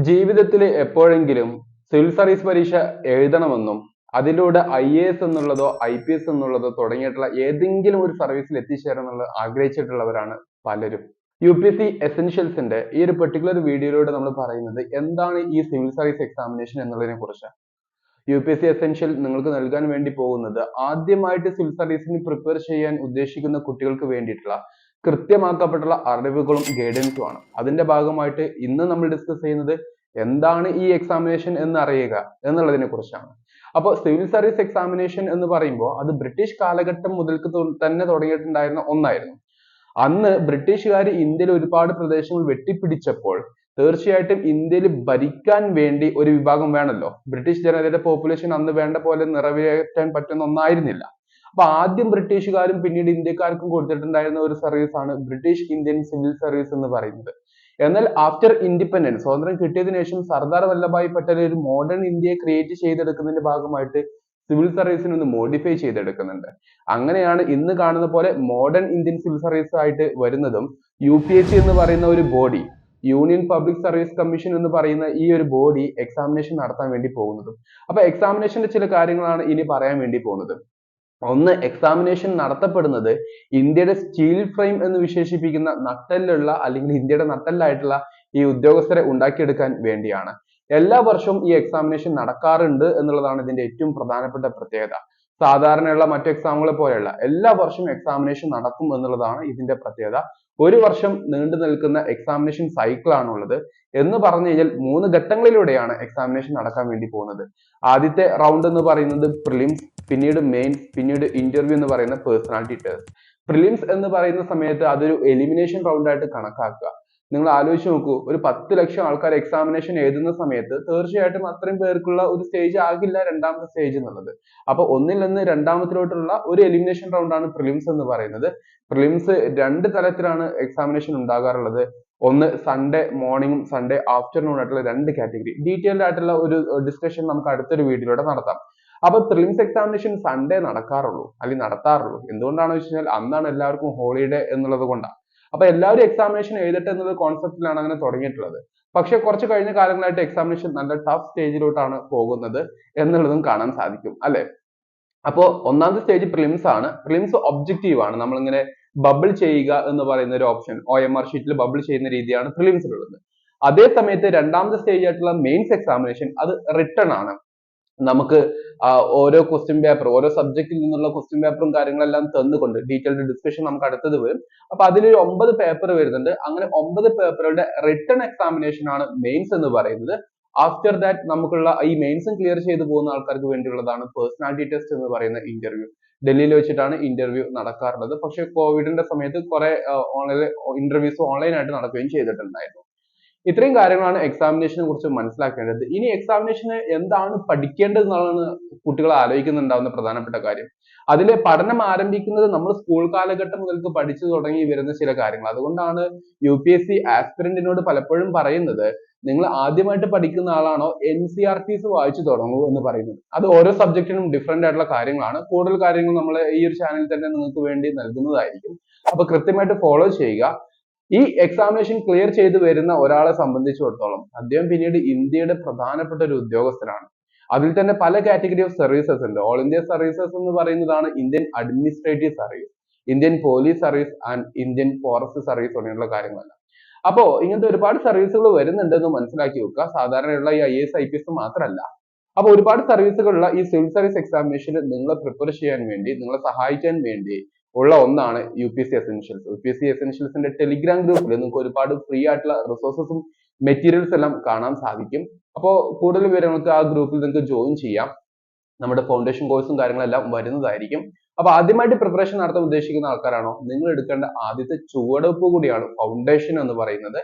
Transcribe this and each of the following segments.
ജീവിതത്തിൽ എപ്പോഴെങ്കിലും civil service പരീക്ഷ എഴുതണമെന്നും അതിലൂടെ IAS എന്നുള്ളതോ IPS എന്നുള്ളതോ തുടങ്ങിയിട്ടുള്ള ഏതെങ്കിലും ഒരു സർവീസിൽ എത്തിച്ചേരണം എന്നുള്ളത് ആഗ്രഹിച്ചിട്ടുള്ളവരാണ് പലരും. UPSC എസെൻഷ്യൽസിന്റെ ഈ ഒരു പെർട്ടിക്കുലർ വീഡിയോയിലൂടെ നമ്മൾ പറയുന്നത് എന്താണ് ഈ സിവിൽ സർവീസ് എക്സാമിനേഷൻ എന്നുള്ളതിനെ കുറിച്ചാണ്. UPSC എസെൻഷ്യൽ നിങ്ങൾക്ക് നൽകാൻ വേണ്ടി പോകുന്നത് ആദ്യമായിട്ട് സിവിൽ സർവീസിന് പ്രിപ്പയർ ചെയ്യാൻ ഉദ്ദേശിക്കുന്ന കുട്ടികൾക്ക് വേണ്ടിയിട്ടുള്ള കൃത്യമാക്കപ്പെട്ടുള്ള അറിവുകളും ഗൈഡൻസും ആണ്. അതിന്റെ ഭാഗമായിട്ട് ഇന്ന് നമ്മൾ ഡിസ്കസ് ചെയ്യുന്നത് എന്താണ് ഈ എക്സാമിനേഷൻ എന്ന് അറിയുക എന്നുള്ളതിനെ കുറിച്ചാണ്. അപ്പോൾ സിവിൽ സർവീസ് എക്സാമിനേഷൻ എന്ന് പറയുമ്പോൾ അത് ബ്രിട്ടീഷ് കാലഘട്ടം മുതൽക്ക് തന്നെ തുടങ്ങിയിട്ടുണ്ടായിരുന്ന ഒന്നായിരുന്നു. അന്ന് ബ്രിട്ടീഷുകാർ ഇന്ത്യയിൽ ഒരുപാട് പ്രദേശങ്ങൾ വെട്ടിപ്പിടിച്ചപ്പോൾ തീർച്ചയായിട്ടും ഇന്ത്യയിൽ ഭരിക്കാൻ വേണ്ടി ഒരു വിഭാഗം വേണമല്ലോ. ബ്രിട്ടീഷ് ജനതയുടെ പോപ്പുലേഷൻ അന്ന് വേണ്ട പോലെ നിറവേറ്റാൻ പറ്റുന്ന ഒന്നായിരുന്നില്ല. അപ്പൊ ആദ്യം ബ്രിട്ടീഷുകാരും പിന്നീട് ഇന്ത്യക്കാർക്കും കൊടുത്തിട്ടുണ്ടായിരുന്ന ഒരു സർവീസ് ആണ് ബ്രിട്ടീഷ് ഇന്ത്യൻ സിവിൽ സർവീസ് എന്ന് പറയുന്നത്. എന്നാൽ ആഫ്റ്റർ ഇൻഡിപെൻഡൻസ്, സ്വാതന്ത്ര്യം കിട്ടിയതിനു ശേഷം സർദാർ വല്ലഭായ് പട്ടേൽ ഒരു മോഡേൺ ഇന്ത്യയെ ക്രിയേറ്റ് ചെയ്തെടുക്കുന്നതിന്റെ ഭാഗമായിട്ട് സിവിൽ സർവീസിനെ ഒന്ന് മോഡിഫൈ ചെയ്തെടുക്കുന്നുണ്ട്. അങ്ങനെയാണ് ഇന്ന് കാണുന്ന പോലെ മോഡേൺ ഇന്ത്യൻ സിവിൽ സർവീസ് ആയിട്ട് വരുന്നതും. UPSC എന്ന് പറയുന്ന ഒരു body, union public service commission എന്ന് പറയുന്ന ഈ ഒരു ബോഡി എക്സാമിനേഷൻ നടത്താൻ വേണ്ടി പോകുന്നതും. അപ്പൊ എക്സാമിനേഷന്റെ ചില കാര്യങ്ങളാണ് ഇനി പറയാൻ വേണ്ടി പോകുന്നത്. ഒന്ന്, എക്സാമിനേഷൻ നടത്തപ്പെടുന്നത് ഇന്ത്യയുടെ സ്റ്റീൽ ഫ്രെയിം എന്ന് വിശേഷിപ്പിക്കുന്ന നട്ടെല്ലുള്ള അല്ലെങ്കിൽ ഇന്ത്യയുടെ നട്ടെല്ലായിട്ടുള്ള ഈ ഉദ്യോഗസ്ഥരെ ഉണ്ടാക്കിയെടുക്കാൻ വേണ്ടിയാണ്. എല്ലാ വർഷവും ഈ എക്സാമിനേഷൻ നടക്കാറുണ്ട് എന്നുള്ളതാണ് ഇതിന്റെ ഏറ്റവും പ്രധാനപ്പെട്ട പ്രത്യേകത. സാധാരണയുള്ള മറ്റു എക്സാമുകളെ പോലെയല്ല, എല്ലാ വർഷവും എക്സാമിനേഷൻ നടക്കും എന്നുള്ളതാണ് ഇതിന്റെ പ്രത്യേകത. ഒരു വർഷം നീണ്ടു നിൽക്കുന്ന എക്സാമിനേഷൻ സൈക്കിൾ ആണുള്ളത്. എന്ന് പറഞ്ഞു കഴിഞ്ഞാൽ 3 ഘട്ടങ്ങളിലൂടെയാണ് എക്സാമിനേഷൻ നടക്കാൻ വേണ്ടി പോകുന്നത്. ആദ്യത്തെ റൗണ്ട് എന്ന് പറയുന്നത് പ്രിലിംസ്, പിന്നീട് മെയിൻസ്, പിന്നീട് ഇന്റർവ്യൂ എന്ന് പറയുന്ന പേഴ്സണാലിറ്റി ടെസ്റ്റ്. പ്രിലിംസ് എന്ന് പറയുന്ന സമയത്ത് അതൊരു എലിമിനേഷൻ റൗണ്ട് ആയിട്ട് കണക്കാക്കുക. നിങ്ങൾ ആലോചിച്ച് നോക്കൂ, ഒരു 10 ലക്ഷം ആൾക്കാർ എക്സാമിനേഷൻ എഴുതുന്ന സമയത്ത് തീർച്ചയായിട്ടും അത്രയും പേർക്കുള്ള ഒരു സ്റ്റേജ് ആകില്ല രണ്ടാമത്തെ സ്റ്റേജ് എന്നുള്ളത്. അപ്പൊ ഒന്നിൽ നിന്ന് രണ്ടാമത്തിലോട്ടുള്ള ഒരു എലിമിനേഷൻ റൗണ്ട് ആണ് പ്രിലിംസ് എന്ന് പറയുന്നത്. പ്രിലിംസ് 2 തലത്തിലാണ് എക്സാമിനേഷൻ ഉണ്ടാകാറുള്ളത്. ഒന്ന് സൺഡേ മോർണിംഗും സൺഡേ ആഫ്റ്റർനൂൺ ആയിട്ടുള്ള 2 കാറ്റഗറി. ഡീറ്റെയിൽഡ് ആയിട്ടുള്ള ഒരു ഡിസ്കഷൻ നമുക്ക് അടുത്തൊരു വീഡിയോയിലൂടെ നടത്താം. അപ്പൊ പ്രിലിംസ് എക്സാമിനേഷൻ സൺഡേ നടക്കാറുള്ളൂ അല്ലെങ്കിൽ നടത്താറുള്ളൂ. എന്തുകൊണ്ടാണെന്ന് വെച്ച് കഴിഞ്ഞാൽ അന്നാണ് എല്ലാവർക്കും ഹോളിഡേ എന്നുള്ളത് കൊണ്ടാണ്. അപ്പൊ എല്ലാവരും എക്സാമിനേഷൻ എഴുതട്ടെ എന്നുള്ള കോൺസെപ്റ്റിലാണ് അങ്ങനെ തുടങ്ങിയിട്ടുള്ളത്. പക്ഷെ കുറച്ച് കഴിഞ്ഞ കാലങ്ങളായിട്ട് എക്സാമിനേഷൻ നല്ല ടഫ് സ്റ്റേജിലോട്ടാണ് പോകുന്നത് എന്നുള്ളതും കാണാൻ സാധിക്കും, അല്ലെ? അപ്പോ ഒന്നാമത്തെ സ്റ്റേജ് പ്രിലിംസ് ആണ്. പ്രിലിംസ് ഒബ്ജക്റ്റീവ് ആണ്. നമ്മളിങ്ങനെ ബബിൾ ചെയ്യുക എന്ന് പറയുന്ന ഒരു ഓപ്ഷൻ OMR ഷീറ്റിൽ ബബിൾ ചെയ്യുന്ന രീതിയാണ് പ്രിലിംസിലുള്ളത്. അതേ സമയത്ത് രണ്ടാമത്തെ സ്റ്റേജ് ആയിട്ടുള്ള മെയിൻസ് എക്സാമിനേഷൻ അത് റിട്ടൺ ആണ്. നമുക്ക് ഓരോ ക്വസ്റ്റ്യൻ പേപ്പർ, ഓരോ സബ്ജക്റ്റിൽ നിന്നുള്ള ക്വസ്റ്റ്യൻ പേപ്പറും കാര്യങ്ങളെല്ലാം തന്നുകൊണ്ട് ഡീറ്റെയിൽഡ് ഡിസ്കഷൻ നമുക്ക് അടുത്തത് വരും. അപ്പൊ അതിലൊരു 9 പേപ്പർ വരുന്നുണ്ട്. അങ്ങനെ 9 പേപ്പറുകളുടെ റിട്ടൺ എക്സാമിനേഷൻ ആണ് മെയിൻസ് എന്ന് പറയുന്നത്. ആഫ്റ്റർ ദാറ്റ് നമുക്കുള്ള ഈ മെയിൻസും ക്ലിയർ ചെയ്ത് പോകുന്ന ആൾക്കാർക്ക് വേണ്ടിയുള്ളതാണ് പേഴ്സണാലിറ്റി ടെസ്റ്റ് എന്ന് പറയുന്ന ഇന്റർവ്യൂ. ഡൽഹിയിൽ വെച്ചിട്ടാണ് ഇന്റർവ്യൂ നടക്കാറുള്ളത്. പക്ഷെ കോവിഡിന്റെ സമയത്ത് കുറെ ഓൺലൈൻ ഇന്റർവ്യൂസ് ഓൺലൈൻ ആയിട്ട് നടക്കുകയും ചെയ്തിട്ടുണ്ടായിരുന്നു. ഇത്രയും കാര്യങ്ങളാണ് എക്സാമിനേഷനെ കുറിച്ച് മനസ്സിലാക്കേണ്ടത്. ഇനി എക്സാമിനേഷന് എന്താണ് പഠിക്കേണ്ടത് എന്നുള്ളതാണ് കുട്ടികൾ ആലോചിക്കുന്നുണ്ടാവുന്ന പ്രധാനപ്പെട്ട കാര്യം. അതിലെ പഠനം ആരംഭിക്കുന്നത് നമ്മൾ സ്കൂൾ കാലഘട്ടം മുതൽക്ക് പഠിച്ചു തുടങ്ങി വരുന്ന ചില കാര്യങ്ങൾ. അതുകൊണ്ടാണ് UPSC ആസ്പിരന്റിനോട് പലപ്പോഴും പറയുന്നത്, നിങ്ങൾ ആദ്യമായിട്ട് പഠിക്കുന്ന ആളാണോ NCERTs വായിച്ചു തുടങ്ങൂ എന്ന് പറയുന്നത്. അത് ഓരോ സബ്ജക്റ്റിനും ഡിഫറെന്റ് ആയിട്ടുള്ള കാര്യങ്ങളാണ്. കൂടുതൽ കാര്യങ്ങൾ നമ്മൾ ഈ ഒരു ചാനലിൽ തന്നെ നിങ്ങൾക്ക് വേണ്ടി നൽകുന്നതായിരിക്കും. അപ്പൊ കൃത്യമായിട്ട് ഫോളോ ചെയ്യുക. ഈ എക്സാമിനേഷൻ ക്ലിയർ ചെയ്ത് വരുന്ന ഒരാളെ സംബന്ധിച്ചിടത്തോളം അദ്ദേഹം പിന്നീട് ഇന്ത്യയുടെ പ്രധാനപ്പെട്ട ഒരു ഉദ്യോഗസ്ഥനാണ്. അതിൽ തന്നെ പല കാറ്റഗറി ഓഫ് സർവീസസ് ഉണ്ട്. ഓൾ ഇന്ത്യ സർവീസസ് എന്ന് പറയുന്നതാണ് Indian administrative service, Indian police service and Indian forest service തുടങ്ങിയുള്ള കാര്യങ്ങളെല്ലാം. അപ്പോ ഇങ്ങനത്തെ ഒരുപാട് സർവീസുകൾ വരുന്നുണ്ടെന്ന് മനസ്സിലാക്കി വെക്കുക. സാധാരണയുള്ള ഈ IAS IPS മാത്രമല്ല. അപ്പൊ ഒരുപാട് സർവീസുകളുള്ള ഈ സിവിൽ സർവീസ് എക്സാമിനേഷന് നിങ്ങളെ പ്രിപ്പയർ ചെയ്യാൻ വേണ്ടി, നിങ്ങളെ സഹായിക്കാൻ വേണ്ടി ഉള്ള ഒന്നാണ് UPSC എസെൻഷ്യൽസ്. UPSC എസെൻഷ്യൽസിന്റെ ടെലിഗ്രാം ഗ്രൂപ്പിൽ നിങ്ങൾക്ക് ഒരുപാട് ഫ്രീ ആയിട്ടുള്ള റിസോഴ്സസും മെറ്റീരിയൽസ് എല്ലാം കാണാൻ സാധിക്കും. അപ്പോൾ കൂടുതൽ വിവരങ്ങൾക്ക് ആ ഗ്രൂപ്പിൽ നിങ്ങൾക്ക് ജോയിൻ ചെയ്യാം. നമ്മുടെ ഫൗണ്ടേഷൻ കോഴ്സും കാര്യങ്ങളെല്ലാം വരുന്നതായിരിക്കും. അപ്പൊ ആദ്യമായിട്ട് പ്രിപ്പറേഷൻ നടത്താൻ ഉദ്ദേശിക്കുന്ന ആൾക്കാരാണോ, നിങ്ങൾ എടുക്കേണ്ട ആദ്യത്തെ ചുവടുവെപ്പ് കൂടിയാണ് ഫൗണ്ടേഷൻ എന്ന് പറയുന്നത്.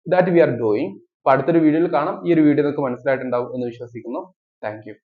That we are doing. അപ്പൊ അടുത്തൊരു വീഡിയോയിൽ കാണാം. ഈ ഒരു വീഡിയോ നിങ്ങൾക്ക് മനസ്സിലായിട്ടുണ്ടാവും എന്ന് വിശ്വസിക്കുന്നു. Thank you.